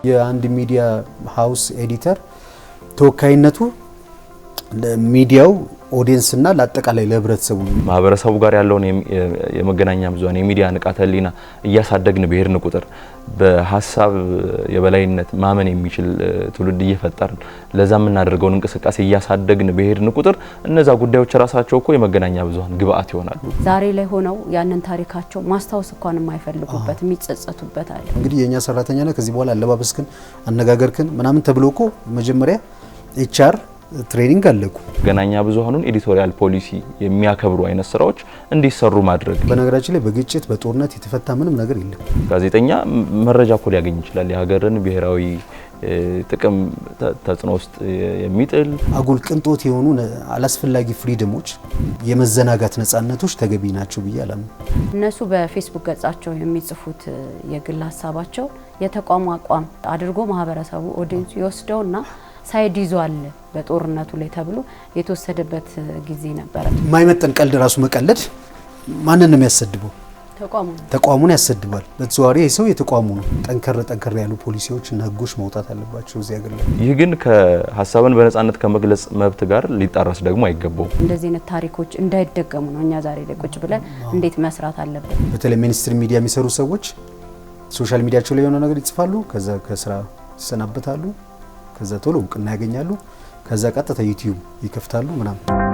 የአንድ ሚዲያ ሃውስ ኤዲተር ተወካይነቱ ለሚዲያው ኦዲየንስ እና ለአጠቃላይ ለህብረተሰቡ ማህበረሰቡ ጋር ያለውን የመገናኛ ብዙሃን የሚዲያ ንቃተ ህሊና እያሳደግን በሄድን ቁጥር በሐሳብ የበላይነት ማመን የሚችል ትውልድ እየፈጠርን ለዛ የምናደርገውን እንቅስቃሴ እያሳደግን በሄድን ቁጥር እነዛ ጉዳዮች ራሳቸው እኮ የመገናኛ ብዙሃን ግብአት ይሆናሉ። ዛሬ ላይ ሆነው ያንን ታሪካቸው ማስታወስ እንኳን የማይፈልጉበት የሚጸጸቱበት አለ። እንግዲህ የኛ ሰራተኛ ነው ከዚህ በኋላ አለባበስክን አነጋገርክን ምናምን ተብሎ እኮ መጀመሪያ ኤችአር ትሬኒንግ አለቁ። መገናኛ ብዙሃኑን ኤዲቶሪያል ፖሊሲ የሚያከብሩ አይነት ስራዎች እንዲሰሩ ማድረግ። በነገራችን ላይ በግጭት በጦርነት የተፈታ ምንም ነገር የለም። ጋዜጠኛ መረጃ እኮ ሊያገኝ ይችላል። የሀገርን ብሔራዊ ጥቅም ተጽዕኖ ውስጥ የሚጥል አጉል ቅንጦት የሆኑ አላስፈላጊ ፍሪደሞች የመዘናጋት ነጻነቶች ተገቢ ናቸው ብዬ አላምንም። እነሱ በፌስቡክ ገጻቸው የሚጽፉት የግል ሀሳባቸው የተቋም አቋም አድርጎ ማህበረሰቡ ኦዲየንስ ይወስደውና ሳይድ ይዟል በጦርነቱ ላይ ተብሎ የተወሰደበት ጊዜ ነበር። ማይመጠን ቀልድ ራሱ መቀለድ ማንን ነው የሚያሰድበው? ተቋሙን ያሰድባል። በተዘዋዋሪ ሰው የተቋሙ ነው። ጠንከር ያሉ ፖሊሲዎች እና ህጎች መውጣት አለባቸው እዚህ ሀገር ላይ። ይህ ግን ከሀሳብን በነጻነት ከመግለጽ መብት ጋር ሊጣረስ ደግሞ አይገባው። እንደዚህ አይነት ታሪኮች እንዳይደገሙ ነው እኛ ዛሬ ላይ ቁጭ ብለን እንዴት መስራት አለበት። በተለይ ሚኒስትሪ ሚዲያ የሚሰሩ ሰዎች ሶሻል ሚዲያቸው ላይ የሆነ ነገር ይጽፋሉ፣ ከዛ ከስራ ይሰናበታሉ፣ ከዛ ቶሎ እውቅና ያገኛሉ፣ ከዛ ቀጥታ ዩቲዩብ ይከፍታሉ ምናምን።